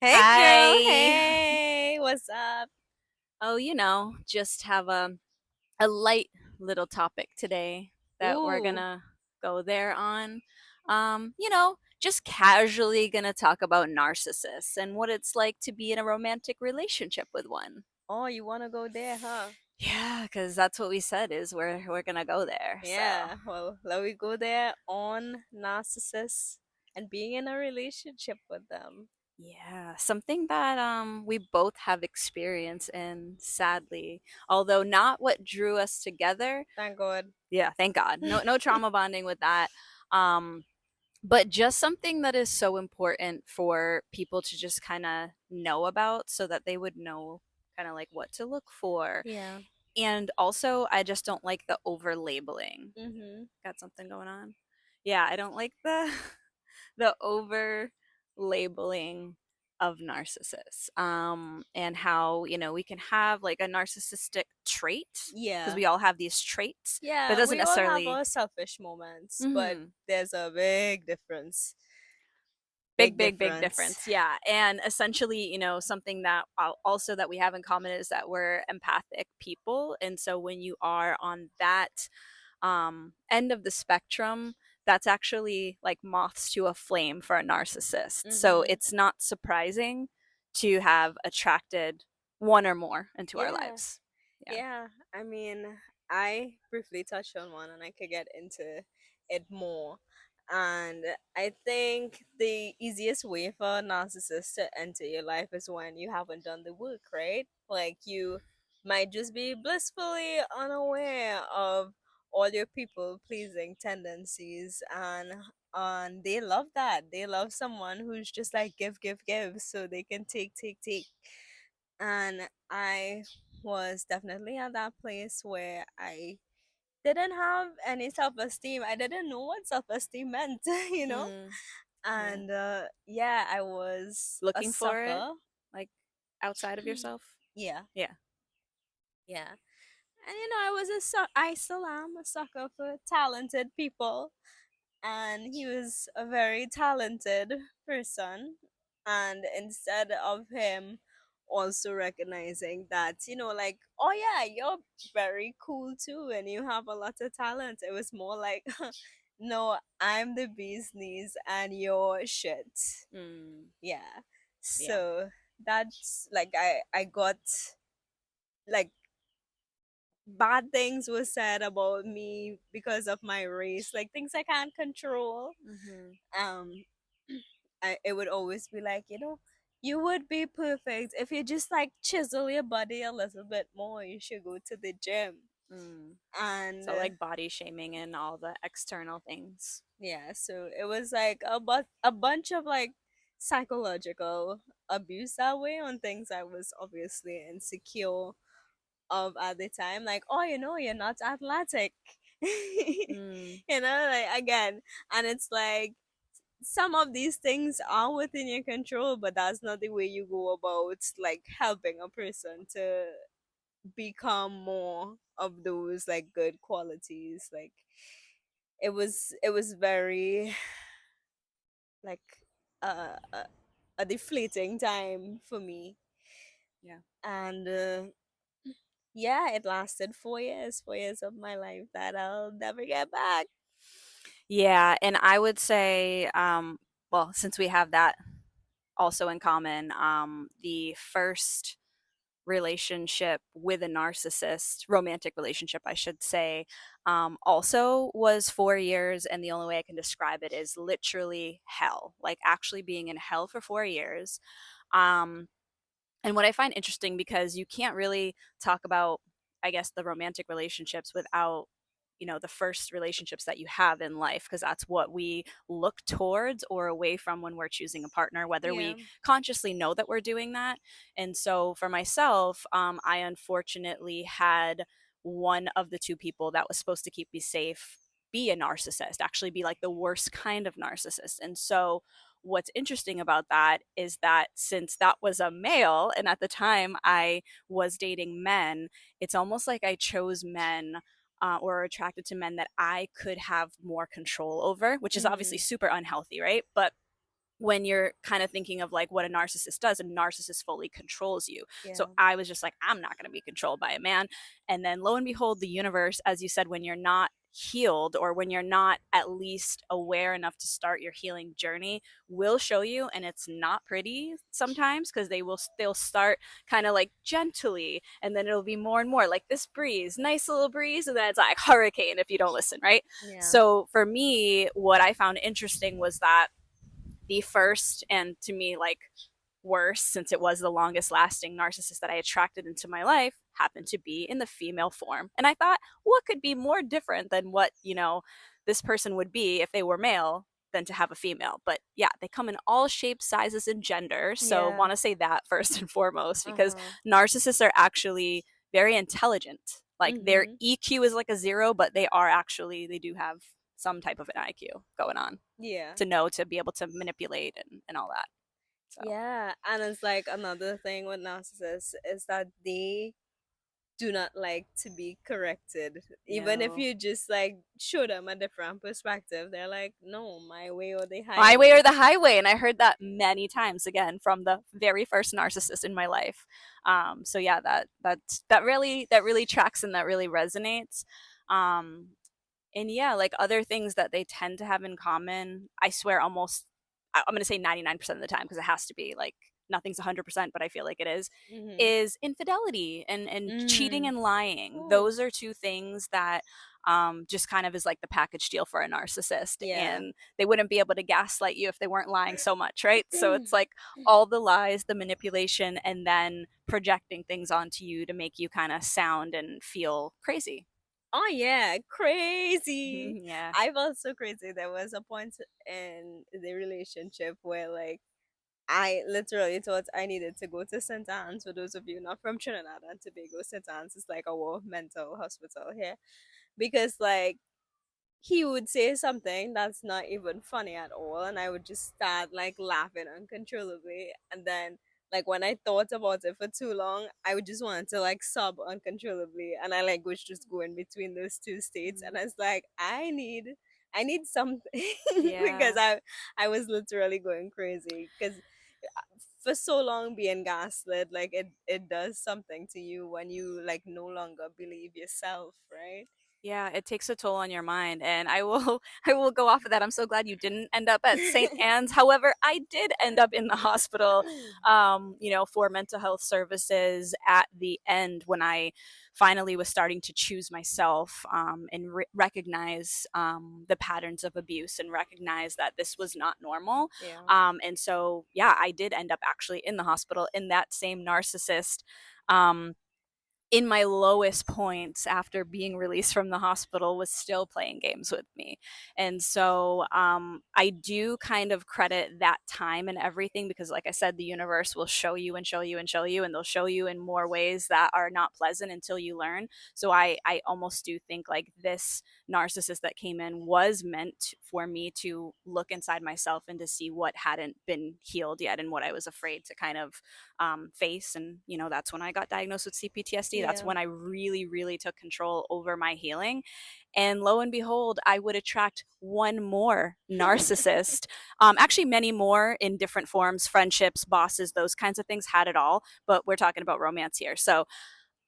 Hey girl, Hi. hey, what's up? Oh, just have a light little topic today that we're Ooh, gonna go there on. Just casually gonna talk about narcissists and what it's like to be in a romantic relationship with one. oh, you wanna go there, huh? Yeah, because that's what we said is we're gonna go there. So Yeah, well, let me go there on narcissists and being in a relationship with them. yeah, something that we both have experience in, sadly, although not what drew us together. Thank God. Yeah, thank God. No trauma bonding with that. Um, but just something that is so important for people to just kind of know about so that they would know kind of like what to look for. Yeah. And also, I just don't like the over labeling. Mm-hmm. Got something going on? Yeah, I don't like the the over labeling of narcissists, and how we can have like a narcissistic trait because Yeah. we all have these traits, but it Yeah, doesn't we all have necessarily. our selfish moments, but Mhm. there's a big difference. Big, Big big, big difference. difference. Yeah. And essentially, something that also that we have in common is that we're empathic people. And so when you are on that end of the spectrum, that's actually like moths to a flame for a narcissist. So Mm-hmm. it's not surprising to have attracted one or more into our Yeah. lives. Yeah. Yeah, I mean, I briefly touched on one and I could get into it more. And I think the easiest way for a narcissist to enter your life is when you haven't done the work, right? Like you might just be blissfully unaware of all your people pleasing tendencies, and they love that. They love someone who's just like give, give, give so they can take, take, take. And I was definitely at that place where I didn't have any self esteem. I didn't know what self esteem meant, you know? Mm, yeah. And yeah, I was a Looking for it sucker. like outside of yourself. Yeah, Yeah. yeah. And I was I still am a sucker for talented people. And he was a very talented person. And instead of him also recognizing that, like, oh yeah, you're very cool too, and you have a lot of talent, it was more like, no, I'm the bee's knees and you're shit. Mm, Yeah. yeah. So that's like, I got like bad things were said about me because of my race, like things I can't control. Mm-hmm. um it would always be like, you would be perfect if you just like chisel your body a little bit more. You should go to the gym. Mm. And So like body shaming and all the external things. yeah, so it was like a bunch of like psychological abuse that way on things I was obviously insecure of at the time. Like, oh, you're not athletic. Mm. Like again, and it's like some of these things are within your control, but that's not the way you go about like helping a person to become more of those like good qualities. Like it was very like a deflating time for me. Yeah. And yeah, it lasted 4 years, 4 years of my life that I'll never get back. Yeah, and I would say, well, since we have that also in common, the first relationship with a narcissist, romantic relationship, I should say, also was 4 years. And the only way I can describe it is literally hell, like actually being in hell for 4 years. Um, and what I find interesting because you can't really talk about, I guess, the romantic relationships without the first relationships that you have in life, because that's what we look towards or away from when we're choosing a partner, whether Yeah. we consciously know that we're doing that. And so for myself, I unfortunately had one of the two people that was supposed to keep me safe be a narcissist, actually be like the worst kind of narcissist. And so what's interesting about that is that since that was a male, and at the time I was dating men, it's almost like I chose men, or attracted to men that I could have more control over, which is obviously Mm-hmm. super unhealthy, right? But when you're kind of thinking of like what a narcissist does, a narcissist fully controls you. So Yeah. I was just like, I'm not going to be controlled by a man. And then lo and behold, the universe, as you said, when you're not healed or when you're not at least aware enough to start your healing journey, will show you. And it's not pretty sometimes, because they'll start kind of like gently, and then it'll be more and more like this breeze, nice little breeze, and then it's like hurricane if you don't listen, right? Yeah. So for me, what I found interesting was that the first, and to me like worst, since it was the longest lasting narcissist that I attracted into my life, happened to be in the female form. And I thought, what could be more different than what, this person would be if they were male than to have a female? But yeah, they come in all shapes, sizes, and gender. So Yeah. want to say that first and foremost, because Uh-huh. narcissists are actually very intelligent. Like their Mhm. EQ is like a 0, but they do have some type of an IQ going on Yeah. to know to be able to manipulate and all that. So Yeah, and it's like another thing with narcissists is that they do not like to be corrected. Even if no. you just like show them a different perspective, they're like, "No, my way or the My way or highway." the highway. And I heard that many times, again, from the very first narcissist in my life. So yeah, that really tracks and that really resonates. Um, and yeah, like other things that they tend to have in common, I swear almost, I'm going to say 99% of the time, because it has to be like nothing's 100%, but I feel like it Mhm. is infidelity and cheating Mm. and lying. Oh. Those are two things that just kind of is like the package deal for a narcissist. Yeah. And they wouldn't be able to gaslight you if they weren't lying so much, right? So it's like all the lies, the manipulation, and then projecting things onto you to make you kind of sound and feel crazy. Oh yeah, crazy. Yeah. I felt so crazy. There was a point in the relationship where like I literally thought I needed to go to St. Anne's. For those of you not from Trinidad and Tobago, St. Anne's is like our mental hospital here. Because like he would say something that's not even funny at all, and I would just start like laughing uncontrollably. And then like when I thought about it for too long, I would just want to like sob uncontrollably, and I like was just going between those two states. And Mhm. I was like, I need something because Yeah. I was literally going crazy because for so long being gaslit, like it does something to you when you like no longer believe yourself, right? Yeah, it takes a toll on your mind, and I will I will go off of that. I'm so glad you didn't end up at St. Anne's. However, I did end up in the hospital, for mental health services at the end, when I finally was starting to choose myself, and recognize the patterns of abuse and recognize that this was not normal. Yeah. And so, yeah, I did end up actually in the hospital in that same narcissist. Um, in my lowest points after being released from the hospital was still playing games with me. And so I do kind of credit that time and everything, because like I said, the universe will show you and show you and show you, and they'll show you in more ways that are not pleasant until you learn. So I almost do think like this narcissist that came in was meant for me to look inside myself and to see what hadn't been healed yet and what I was afraid to kind of face. And, that's when I got diagnosed with CPTSD. That's Yeah. when I really, really took control over my healing. And lo and behold, I would attract one more narcissist. Actually, many more in different forms, friendships, bosses, those kinds of things, had it all. But we're talking about romance here. So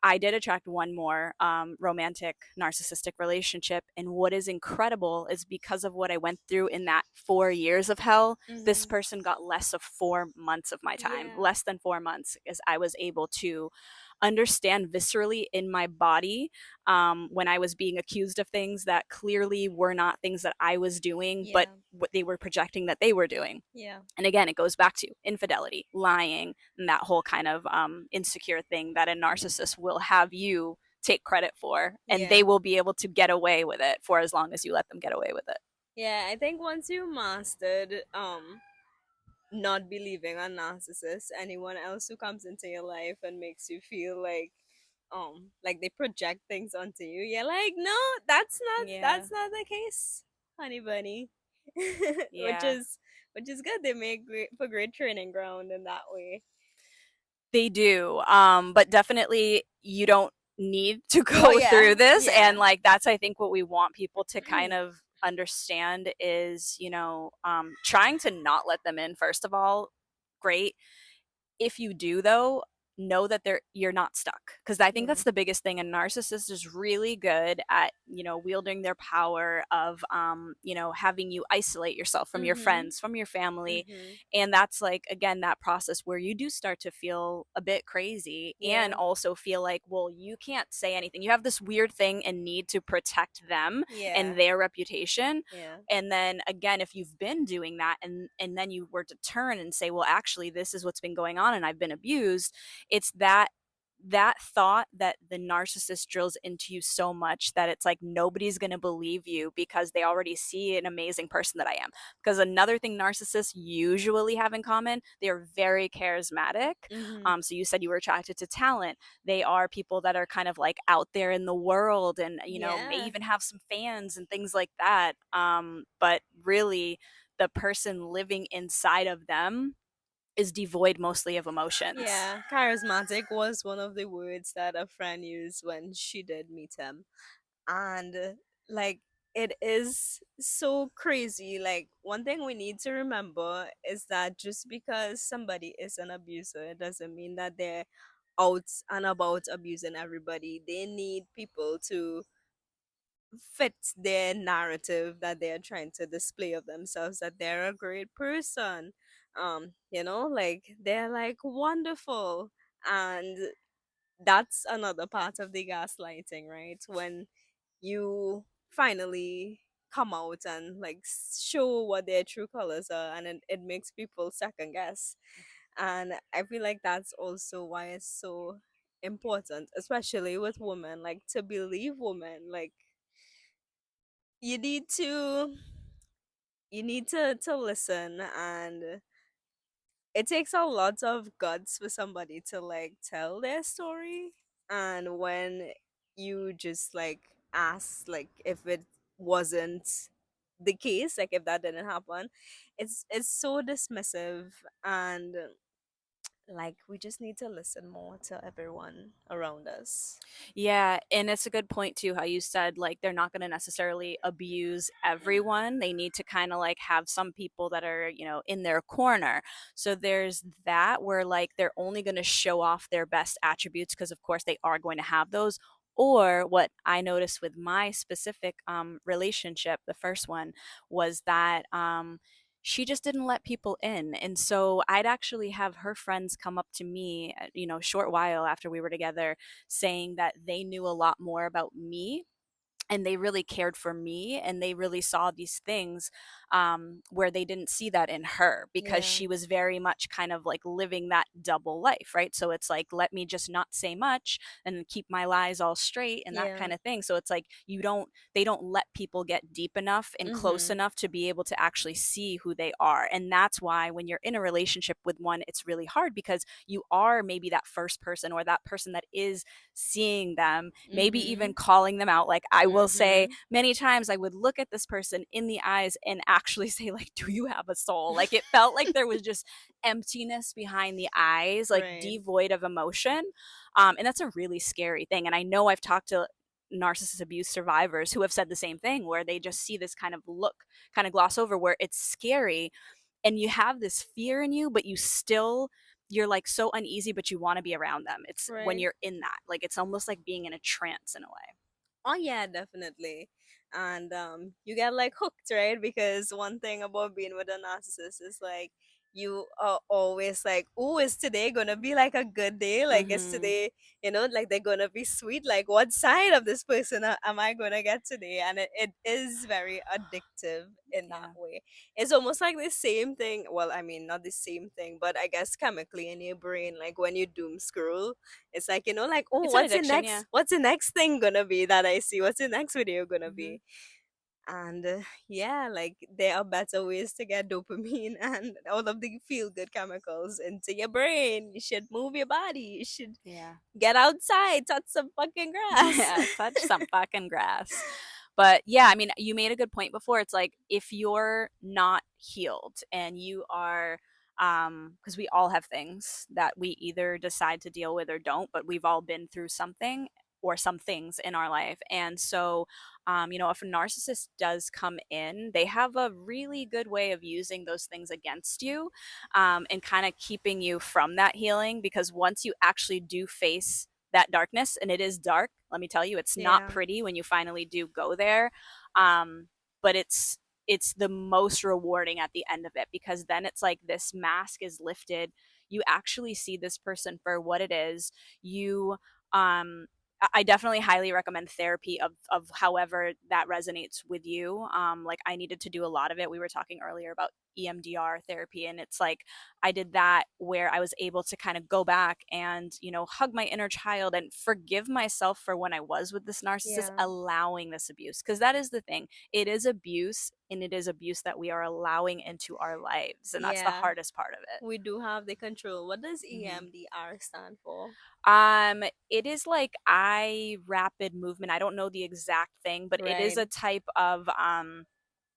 I did attract one more romantic narcissistic relationship. And what is incredible is because of what I went through in that 4 years of hell, this Hmm. person got less of 4 months of my time, Yeah. less than 4 months, as I was able to understand viscerally in my body, when I was being accused of things that clearly were not things that I was doing, but Yeah. what they were projecting that they were doing. Yeah. And again, it goes back to infidelity, lying, and that whole kind of insecure thing that a narcissist will have you take credit for, and they Yeah. will be able to get away with it for as long as you let them get away with it. Yeah. I think once you mastered not believing a narcissist, anyone else who comes into your life and makes you feel like they project things onto you, you're like, no, Yeah, that's not the case, honey bunny. which yeah. is which is good. They make for great training ground in that way. They do. But definitely you don't need to Oh go yeah, through this. yeah. And like that's I think what we want people to kind of understand is, trying to not let them in, first of all, great. If you do, though, know that you're not stuck, because I think Yeah. that's the biggest thing. A narcissist is really good at, wielding their power of, having you isolate yourself from your Mhm. friends, from your family. Mhm. And that's like, again, that process where you do start to feel a bit crazy, and Yeah. also feel like, well, you can't say anything. You have this weird thing and need to protect them Yeah. and their reputation. Yeah. And then again, if you've been doing that, and then you were to turn and say, well, actually, this is what's been going on and I've been abused, it's that thought that the narcissist drills into you so much that it's like nobody's going to believe you because they already see an amazing person that I am. Because another thing narcissists usually have in common, they're very charismatic. Mhm. So you said you were attracted to talent. They are people that are kind of like out there in the world, and may Yeah. even have some fans and things like that. But really, the person living inside of them is devoid mostly of emotions. Yeah. Charismatic was one of the words that a friend used when she did meet him. And like it is so crazy. Like one thing we need to remember is that just because somebody is an abuser, it doesn't mean that they're out and about abusing everybody. They need people to fit their narrative that they're trying to display of themselves, that they're a great person. Like they're like wonderful. And that's another part of the gaslighting, right? When you finally come out and like show what their true colors are, and it makes people second guess. And I feel like that's also why it's so important, especially with women, like to believe women. Like you need to you need to listen. And it takes a lot of guts for somebody to like tell their story. And when you just like ask, like if it wasn't the case, like if that didn't happen, it's so dismissive. And like we just need to listen more to everyone around us. Yeah, and it's a good point too, how you said like they're not going to necessarily abuse everyone. They need to kind of like have some people that are, in their corner. So there's that, where like they're only going to show off their best attributes, because of course they are going to have those. Or what I noticed with my specific relationship, the first one, was that she just didn't let people in. And so I'd actually have her friends come up to me, a short while after we were together, saying that they knew a lot more about me, and they really cared for me, and they really saw these things, where they didn't see that in her, because Yeah. she was very much kind of like living that double life, right? So it's like, let me just not say much and keep my lies all straight, and that Yeah. kind of thing. So it's like, they don't let people get deep enough and close Mhm. enough to be able to actually see who they are. And that's why when you're in a relationship with one, it's really hard, because you are maybe that first person, or that person that is seeing them, maybe even Mhm. calling them out. Like I will say, Mhm. many times I would look at this person in the eyes and actually say, like, do you have a soul? Like it felt like there was just emptiness behind the eyes, like Right. devoid of emotion. And that's a really scary thing. And I know I've talked to narcissist abuse survivors who have said the same thing, where they just see this kind of look, kind of gloss over, where it's scary, and you have this fear in you, but you're like so uneasy, but you want to be around them. It's when Right. you're in that, like it's almost like being in a trance in a way. Oh yeah, definitely. And you get like hooked, right? Because one thing about being with a narcissist is like you are always like, oh, is today gonna be like a good day? Like is Mm-hmm. today, like they're gonna be sweet? Like what side of this person am I gonna get today? And it is very addictive in that Yeah. way. It's almost like the same thing. Well, I mean, not the same thing, but I guess chemically in your brain, like when you doom scroll, it's like, like, oh, It's an addiction, yeah. what's the next thing gonna be that I see? What's the next video gonna Mm-hmm. be? And yeah, like there are better ways to get dopamine and all of the feel good chemicals into your brain. You should move your body. You should Yeah. get outside, touch some fucking grass. Yeah, touch some fucking grass. But yeah, I mean, you made a good point before. It's like, if you're not healed and you are, because we all have things that we either decide to deal with or don't, but we've all been through something. or some things in our life. And so, if a narcissist does come in, they have a really good way of using those things against you, and kind of keeping you from that healing. Because once you actually do face that darkness, and it is dark, let me tell you, it's not Yeah. pretty when you finally do go there. But it's the most rewarding at the end of it, because then it's like this mask is lifted. You actually see this person for what it is. You um I definitely highly recommend therapy of however that resonates with you. Like I needed to do a lot of it. We were talking earlier about EMDR therapy, and it's like I did that where I was able to kind of go back and, hug my inner child and forgive myself for when I was with this narcissist, Yeah. allowing this abuse. Because that is the thing. It is abuse, and it is abuse that we are allowing into our lives. And that's the Yeah. hardest part of it. We do have the control. What does Mhm. EMDR stand for? It is like eye rapid movement. I don't know the exact thing, but it is Right. a type of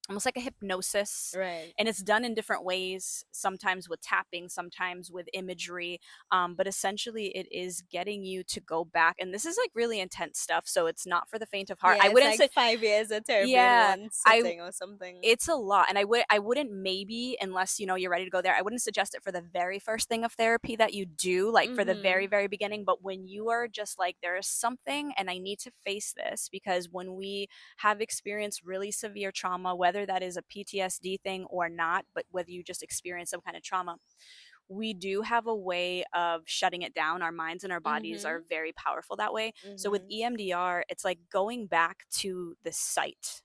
almost like a hypnosis, Right. and it's done in different ways, sometimes with tapping, sometimes with imagery, but essentially it is getting you to go back, and this is like really intense stuff, so it's not for the faint of heart. Yeah, I it's wouldn't like say, 5 years of therapy in yeah, one I sitting or something. it's a lot, and I wouldn't, maybe, unless you're ready to go there, I wouldn't suggest it for the very first thing of therapy that you do, like for the very Mm-hmm. very beginning. But when you are just like, there is something and I need to face this, because when we have experienced really severe trauma, whether that is a PTSD thing or not, but whether you just experience some kind of trauma, we do have a way of shutting it down. Our minds and our bodies Mm-hmm. are very powerful that way. So with Mm-hmm. EMDR, it's like going back to the site,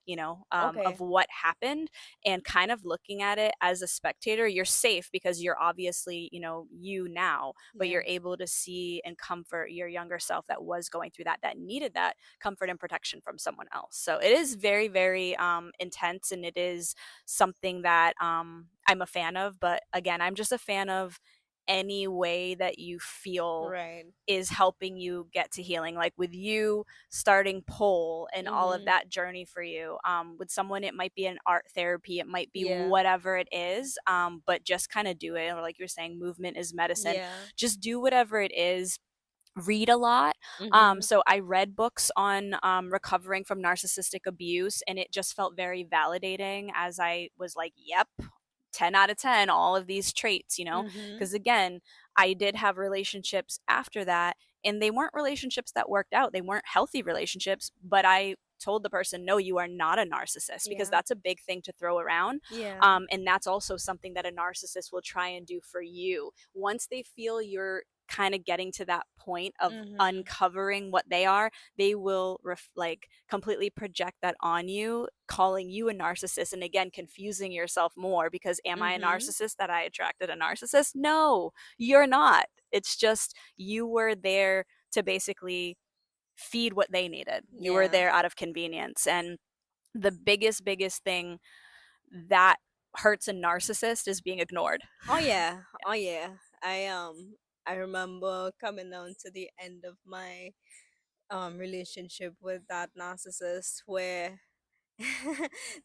of Okay. what happened, and kind of looking at it as a spectator. You're safe because you're obviously, you now, but Yeah. you're able to see and comfort your younger self that was going through that needed that comfort and protection from someone else. So it is very, very intense, and it is something that I'm a fan of. But again, I'm just a fan of any way that you feel Right. is helping you get to healing. Like with you starting pole and all of Mm-hmm. that journey for you. With someone, it might be an art therapy, it might be Yeah. whatever it is. But just kind of do it. Or like you're saying, movement is medicine. Yeah. Just do whatever it is. Read a lot. Mm-hmm. So I read books on recovering from narcissistic abuse, and it just felt very validating, as I was like, yep, 10 out of 10, all of these traits, Mm-hmm. because again, I did have relationships after that, and they weren't relationships that worked out. They weren't healthy relationships, but I told the person, no, you are not a narcissist, because Yeah. that's a big thing to throw around. Yeah. And that's also something that a narcissist will try and do for you. Once they feel you're kind of getting to that point of Mm-hmm. uncovering what they are, they will like completely project that on you, calling you a narcissist, and again confusing yourself more, because am I a Mm-hmm. narcissist that I attracted a narcissist? No, you're not. It's just you were there to basically feed what they needed. You were Yeah. there out of convenience. And the biggest thing that hurts a narcissist is being ignored. Oh yeah. Oh yeah. I remember coming down to the end of my relationship with that narcissist where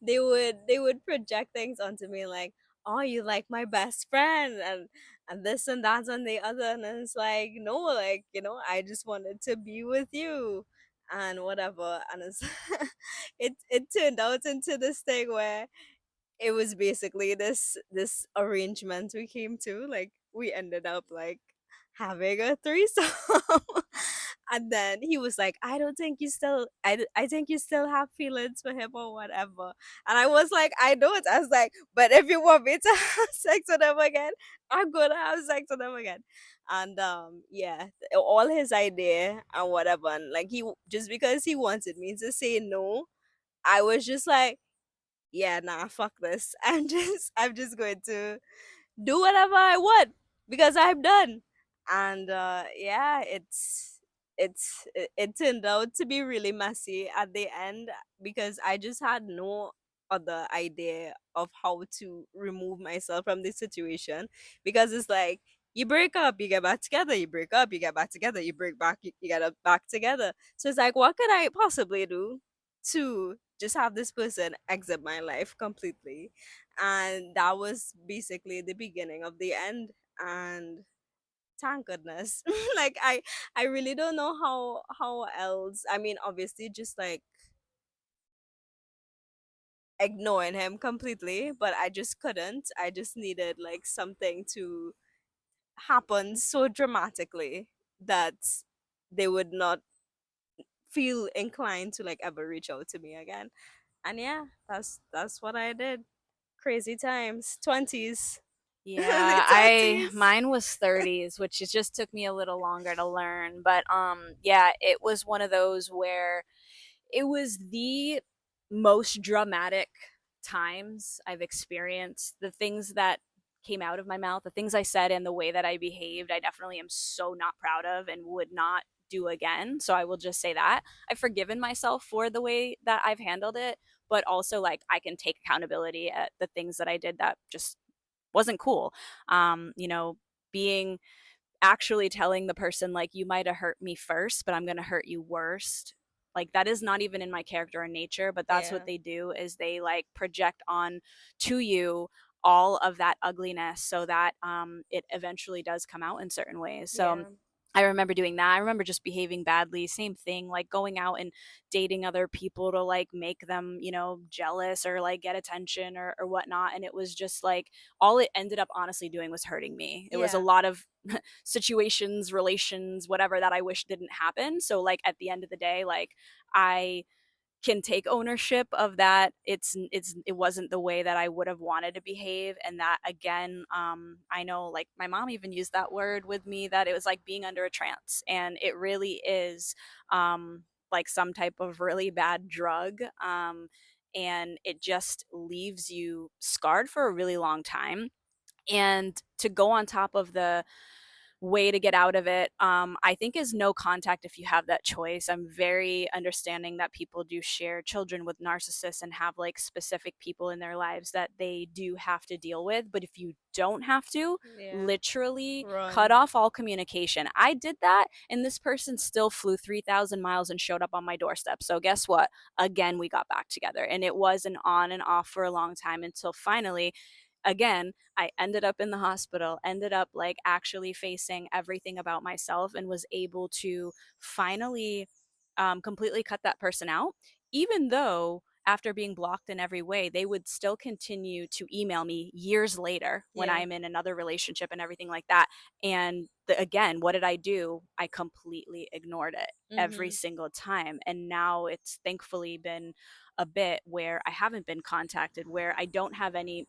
they would project things onto me like, oh, you like my best friend, and this and that and the other, and it's like, no, like, I just wanted to be with you and whatever. And it's it turned out into this thing where it was basically this arrangement we came to. Like, we ended up like having a threesome. And then he was like, I don't think you still I think you still have feelings for him or whatever. And I was like, I don't. I was like, but if you want me to have sex with him again, I'm gonna have sex with him again. And yeah, all his idea and whatever. And like, just because he wanted me to say no, I was just like, yeah, nah, fuck this. I'm just going to do whatever I want because I'm done. And yeah, it turned out to be really messy at the end because I just had no other idea of how to remove myself from this situation, because it's like, you break up, you get back together, you break up, you get back together, you break back, you get back together. So it's like, what could I possibly do to just have this person exit my life completely? And that was basically the beginning of the end. And thank goodness. Like I really don't know how else. I mean, obviously just like ignoring him completely, but I just couldn't. I just needed like something to happen so dramatically that they would not feel inclined to like ever reach out to me again. And yeah, that's what I did. Crazy times. 20s. The Yeah, I 20s. mine was 30s, which it just took me a little longer to learn, but yeah, it was one of those where it was the most dramatic times I've experienced. The things that came out of my mouth, the things I said, and the way that I behaved, I definitely am so not proud of and would not do again. So I will just say that I've forgiven myself for the way that I've handled it, but also like I can take accountability at the things that I did that just wasn't cool. You know, being actually telling the person like you might have hurt me first, but I'm going to hurt you worst. Like that is not even in my character or nature, but that's what Yeah. they do is they like project on to you all of that ugliness so that it eventually does come out in certain ways. So Yeah. I remember doing that. I remember just behaving badly. Same thing, like going out and dating other people to like make them, you know, jealous or like get attention or whatnot. And it was just like all it ended up honestly doing was hurting me. It was a Yeah. lot of situations, relations, whatever that I wish didn't happen. So like at the end of the day, like I can take ownership of that. It wasn't the way that I would have wanted to behave, and that again, I know like my mom even used that word with me, that it was like being under a trance, and it really is like some type of really bad drug. And it just leaves you scarred for a really long time. And to go on top of the way to get out of it, I think, is no contact if you have that choice. I'm very understanding that people do share children with narcissists and have like specific people in their lives that they do have to deal with. But if you don't have to, Yeah. literally cut Run. off all communication. I did that, and this person still flew 3,000 miles and showed up on my doorstep. So, guess what? Again, we got back together, and it was an on and off for a long time until finally, again, I ended up in the hospital, ended up like actually facing everything about myself, and was able to finally completely cut that person out. Even though after being blocked in every way, they would still continue to email me years later when Yeah. I'm in another relationship and everything like that. And again, what did I do? I completely ignored it every Mhm. single time. And now it's thankfully been a bit where I haven't been contacted, where I don't have any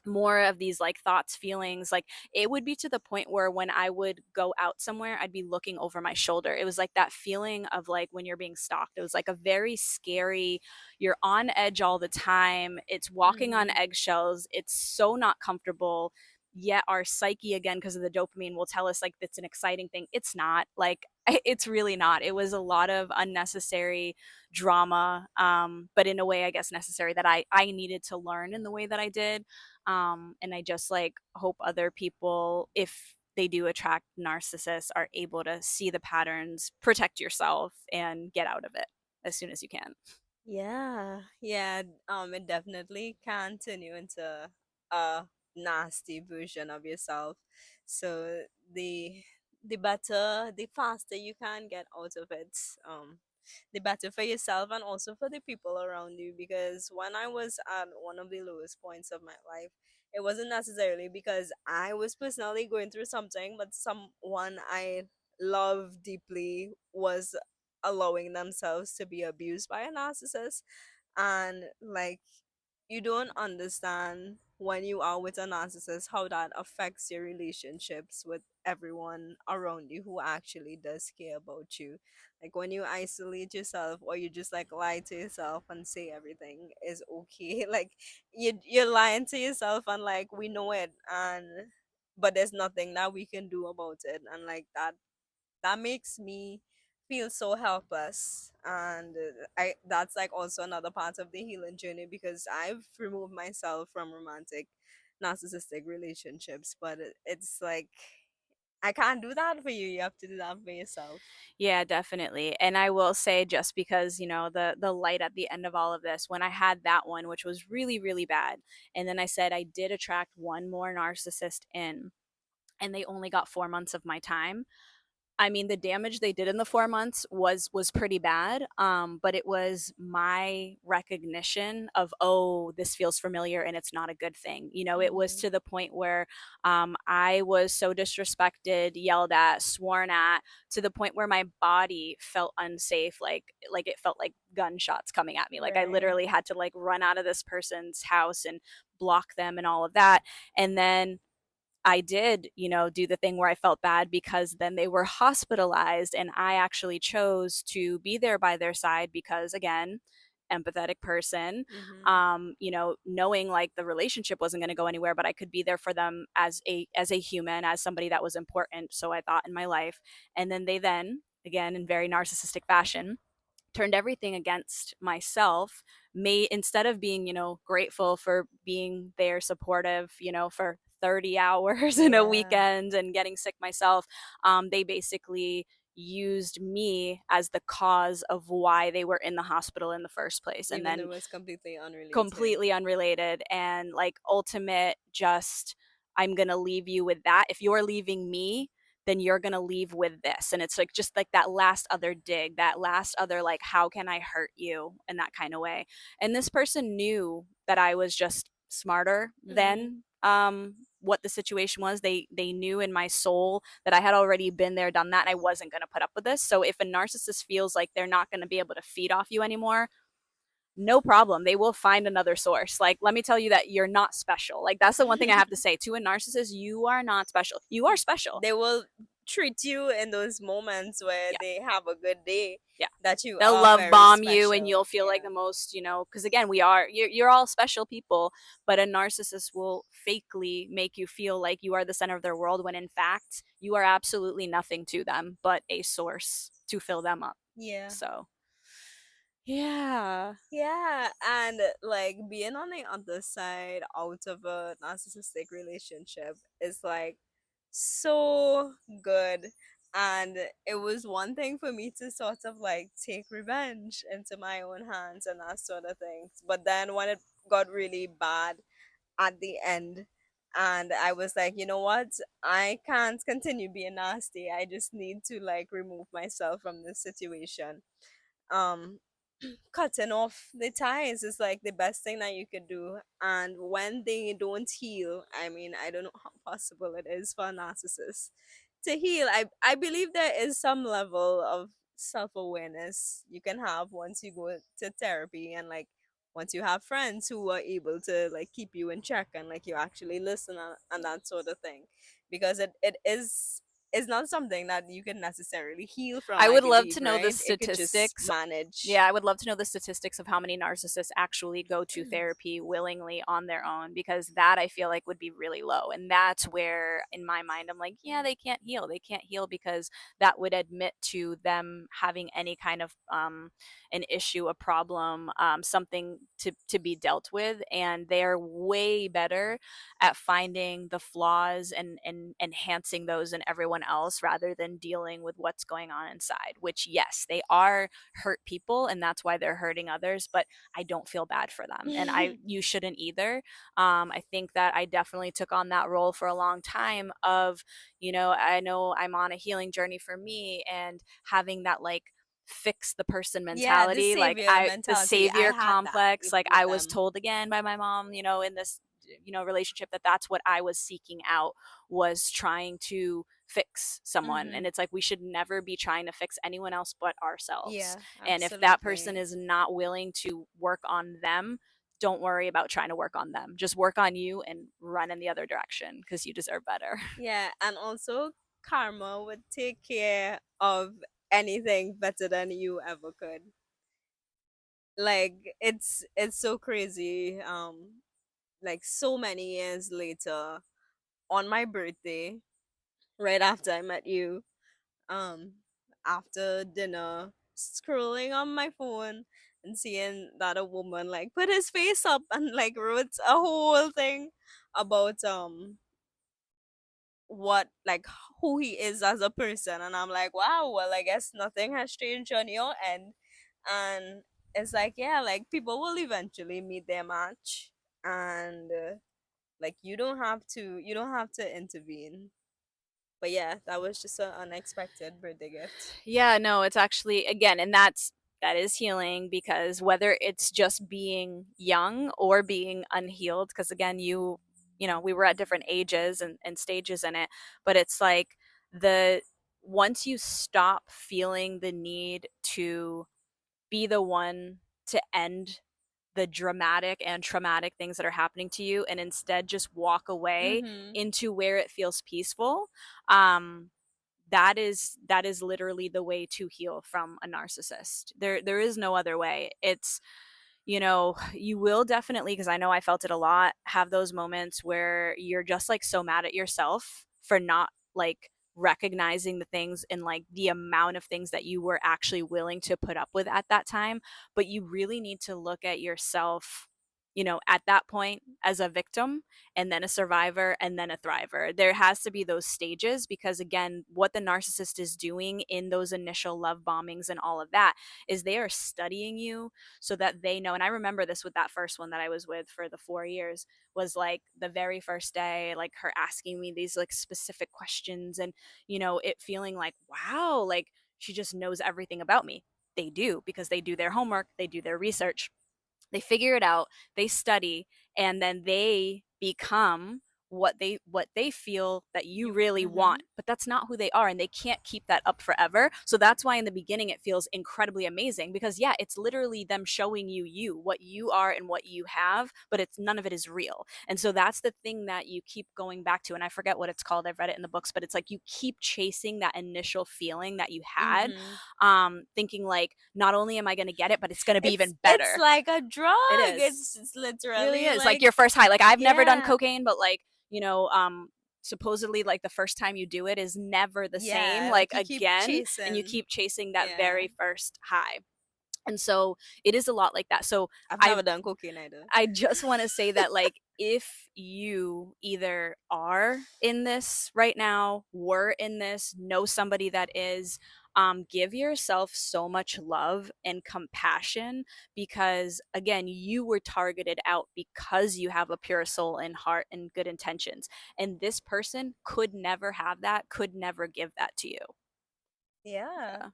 more of these like thoughts, feelings. Like it would be to the point where when I would go out somewhere, I'd be looking over my shoulder. It was like that feeling of like when you're being stalked. It was like a very scary, you're on edge all the time. It's walking on Mhm. eggshells. It's so not comfortable. Yet our psyche, again, because of the dopamine, will tell us like it's an exciting thing. It's not. Like it's really not. It was a lot of unnecessary drama, but in a way, I guess, necessary, that I needed to learn in the way that I did. And I just like hope other people, if they do attract narcissists, are able to see the patterns, protect yourself, and get out of it as soon as you can. Yeah, yeah. It definitely can turn you into a nasty version of yourself. So the the better, the faster you can get out of it. The better for yourself and also for the people around you. Because when I was at one of the lowest points of my life, it wasn't necessarily because I was personally going through something, but someone I love deeply was allowing themselves to be abused by a narcissist. And like, you don't understand when you are with a narcissist how that affects your relationships with everyone around you who actually does care about you. Like when you isolate yourself or you just like lie to yourself and say everything is okay, like you're lying to yourself, and like we know it, and but there's nothing that we can do about it. And like that makes me feel so helpless. And I that's like also another part of the healing journey, because I've removed myself from romantic narcissistic relationships, but it's like I can't do that for you. You have to do that for yourself. Yeah, definitely. And I will say, just because, you know, the light at the end of all of this, when I had that one, which was really, really bad, and then I said I did attract one more narcissist in, and they only got 4 months of my time. I mean, the damage they did in the 4 months was pretty bad. But it was my recognition of, oh, this feels familiar and it's not a good thing. You know, it was Mm-hmm. to the point where I was so disrespected, yelled at, sworn at, to the point where my body felt unsafe. Like it felt like gunshots coming at me. Like I Right. literally had to like run out of this person's house and block them and all of that. And then I did, you know, do the thing where I felt bad because then they were hospitalized and I actually chose to be there by their side because, again, empathetic person, Mm-hmm. you know, knowing like the relationship wasn't going to go anywhere, but I could be there for them as a human, as somebody that was important, so I thought, in my life. And then they then, again, in very narcissistic fashion, turned everything against myself. Made, instead of being, you know, grateful for being there, supportive, you know, for 30 hours in a Yeah. weekend and getting sick myself, they basically used me as the cause of why they were in the hospital in the first place. And Even though then it was completely unrelated. completely unrelated and like ultimate, just, I'm going to leave you with that. If you're leaving me, then you're going to leave with this. And it's like just like that last other dig, that last other like, how can I hurt you, in that kind of way. And this person knew that I was just smarter Mm-hmm. than what the situation was. They knew in my soul that I had already been there, done that, and I wasn't going to put up with this. So if a narcissist feels like they're not going to be able to feed off you anymore, no problem. They will find another source. Like, let me tell you that you're not special. Like, that's the one thing I have to say to a narcissist. You are not special. You are special. They will treat you in those moments where Yeah. they have a good day Yeah. that you They'll are love very bomb you and special. you'll feel like Yeah. the most, you know, because again, you're all special people, but a narcissist will fakely make you feel like you are the center of their world when in fact, you are absolutely nothing to them but a source to fill them up. Yeah. So, yeah. Yeah, and like being on the other side out of a narcissistic relationship is like so good. And it was one thing for me to sort of like take revenge into my own hands and that sort of things. But then when it got really bad at the end, and I was like, you know what? I can't continue being nasty. I just need to like remove myself from this situation. Um Cutting off the ties is like the best thing that you could do. And when they don't heal, I mean, I don't know how possible it is for a narcissist to heal. I believe there is some level of self-awareness you can have once you go to therapy, and like once you have friends who are able to like keep you in check and like you actually listen, and that sort of thing, because it is not something that you can necessarily heal from, I I would love believe, to know the right? It could just statistics. manage. Yeah, I would love to know the statistics of how many narcissists actually go to therapy willingly on their own, because that I feel like would be really low. And that's where, in my mind, I'm like, yeah, they can't heal. They can't heal because that would admit to them having any kind of an issue, a problem, something to be dealt with. And they're way better at finding the flaws and enhancing those in everyone else rather than dealing with what's going on inside, which, yes, they are hurt people and that's why they're hurting others, but I don't feel bad for them, and I you shouldn't either. I think that I definitely took on that role for a long time of, you know I'm on a healing journey for me, and having that like fix the person Yeah, the mentality, like savior I the mentality. I savior had that complex, like with I was them. told again by my mom, you know, in this, you know, relationship, that that's what I was seeking out, was trying to fix someone. Hmm. And it's like, we should never be trying to fix anyone else but ourselves. Yeah, And if that person absolutely. is not willing to work on them, don't worry about trying to work on them. Just work on you and run in the other direction because you deserve better. Yeah, and also karma would take care of anything better than you ever could. Like it's so crazy. Like so many years later, on my birthday, right after I met you, um after dinner, scrolling on my phone and seeing that a woman like put his face up and like wrote a whole thing about what like who he is as a person, and I'm like, wow, well, I guess nothing has changed on your end. And it's like, yeah, like people will eventually meet their match, and like you don't have to intervene. But yeah, that was just an unexpected birthday gift. Yeah, no, it's actually, again, and that is healing, because whether it's just being young or being unhealed, because again, you know, we were at different ages and stages in it, but it's like the once you stop feeling the need to be the one to end the dramatic and traumatic things that are happening to you, and instead just walk away Mm-hmm. into where it feels peaceful, um that is literally the way to heal from a narcissist. There is no other way. It's, you know, you will definitely, because I know I felt it a lot, have those moments where you're just like so mad at yourself for not like recognizing the things and like the amount of things that you were actually willing to put up with at that time. But you really need to look at yourself, you know, at that point as a victim, and then a survivor, and then a thriver. There has to be those stages, because again, what the narcissist is doing in those initial love bombings and all of that is they are studying you so that they know. And I remember this with that first one that I was with for the 4 years, was like the very first day, like her asking me these like specific questions, and, you know, it feeling like, wow, like she just knows everything about me. They do, because they do their homework, they do their research, they figure it out, they study, and then they become what they feel that you You. really Mm-hmm. want. But that's not who they are, and they can't keep that up forever. So that's why in the beginning it feels incredibly amazing, because yeah, it's literally them showing you what you are and what you have, but it's none of it is real. And so that's the thing that you keep going back to, and I forget what it's called, I've read it in the books, but it's like you keep chasing that initial feeling that you had, Mm-hmm. thinking like, not only am I going to get it, but it's going to be It's even it's better. like a drug. It is. It's It really literally is. Like like, your first high. Like I've never done yeah, cocaine, but like, you know, supposedly like the first time you do it is never the same, yeah. like Like you keep again, and you chasing. keep chasing that Yeah, very first high. And so it is a lot like that. So I've I never done cocaine either. I just want to say that, like, if you either are in this right now, were in this, know somebody that is, give yourself so much love and compassion, because, again, you were targeted out because you have a pure soul and heart and good intentions. And this person could never have that, could never give that to you. Yeah,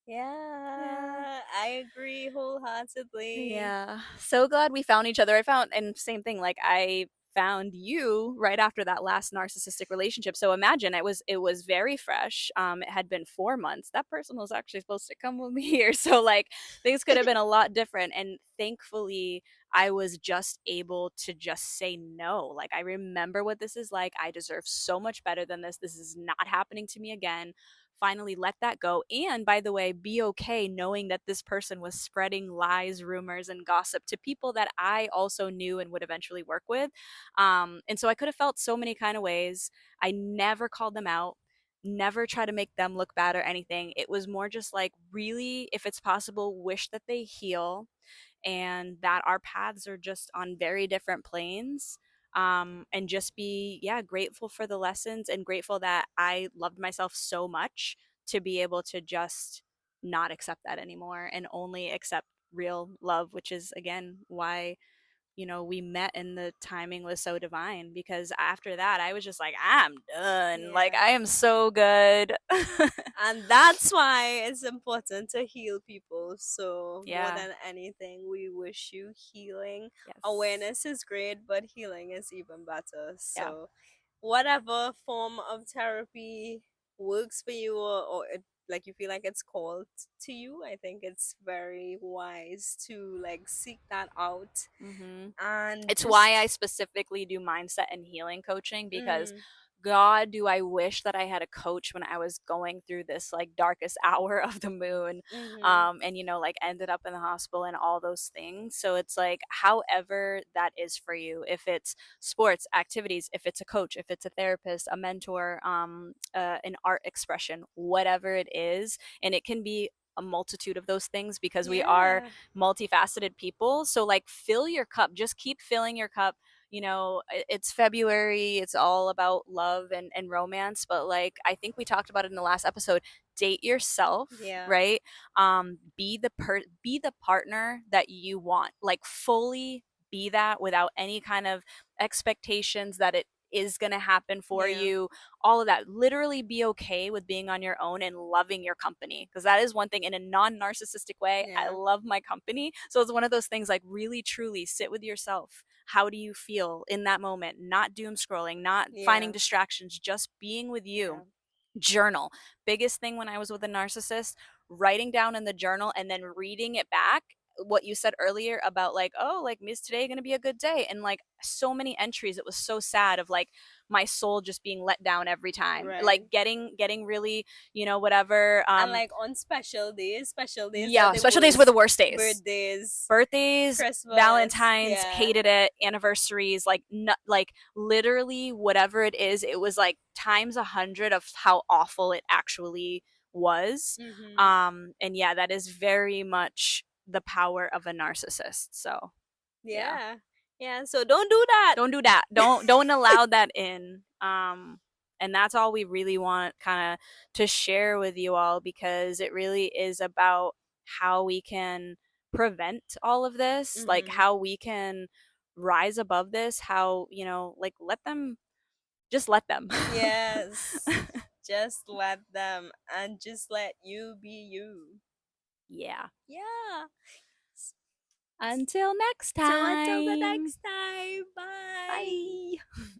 Yeah. Yeah. yeah, I agree wholeheartedly. Yeah. So glad we found each other. I found, and same thing, like I found you right after that last narcissistic relationship. So imagine it was very fresh. It had been 4 months. That person was actually supposed to come with me here. So like things could have been a lot different. And thankfully I was just able to just say no. Like I remember what this is like. I deserve so much better than this. This is not happening to me again. Finally let that go. And by the way, be okay knowing that this person was spreading lies, rumors, and gossip to people that I also knew and would eventually work with. And so I could have felt so many kind of ways. I never called them out, never try to make them look bad or anything. It was more just like, really, if it's possible, wish that they heal and that our paths are just on very different planes. And just be, yeah, grateful for the lessons and grateful that I loved myself so much to be able to just not accept that anymore and only accept real love, which is again why, you know, we met and the timing was so divine, because after that I was just like, I'm done, like I Yeah. am so good. And that's why it's important to heal people. So, more Yeah. than anything, we wish you healing. Yes. Awareness is great, but healing is even better. Yeah. So, whatever form of therapy works for you, or it, like you feel like it's called to you, I think it's very wise to like seek that out Mm-hmm. and It's why I just. specifically do mindset and healing coaching, because Mm, God, do I wish that I had a coach when I was going through this like darkest hour of the moon, mm-hmm, and, you know, like ended up in the hospital and all those things. So it's like, however that is for you, if it's sports activities, if it's a coach, if it's a therapist, a mentor, an art expression, whatever it is, and it can be a multitude of those things, because we are yeah, multifaceted people. So like fill your cup, just keep filling your cup. You know, it's February, it's all about love and romance, but like I think we talked about it in the last episode, date yourself, yeah, right? Be the partner that you want, like fully be that without any kind of expectations that is going to happen for Yeah. you, all of that. Literally be okay with being on your own and loving your company, because that is one thing in a non-narcissistic way. I Yeah. love my company. So it's one of those things, like, really truly sit with yourself. How do you feel in that moment? Not doom scrolling, not finding Yeah. distractions, just being with Yeah. you. Journal. Biggest thing when I was with a narcissist, writing down in the journal and then reading it back. What you said earlier about, like, oh, like, is today going to be a good day? And like so many entries, it was so sad, of like my soul just being let down every time, Right. like getting really, whatever. And like on special days that Yeah, the special days were the worst, worst days. birthdays, Birthdays, Christmas. Valentine's, Yeah. hated it, anniversaries, like, like literally whatever it was like times 100 of how awful it actually was. Mm-hmm. And yeah, that is very much the power of a narcissist. So yeah, Yeah. Yeah. So don't do that. don't do that. Don't allow that in. And that's all we really want kind of to share with you all, because it really is about how we can prevent all of this, like Mm-hmm. how we can rise above this, how, like, let them. Yes. Just let them and just let you be you. Yeah. Yeah. Until next So until the time. next time, bye. Bye.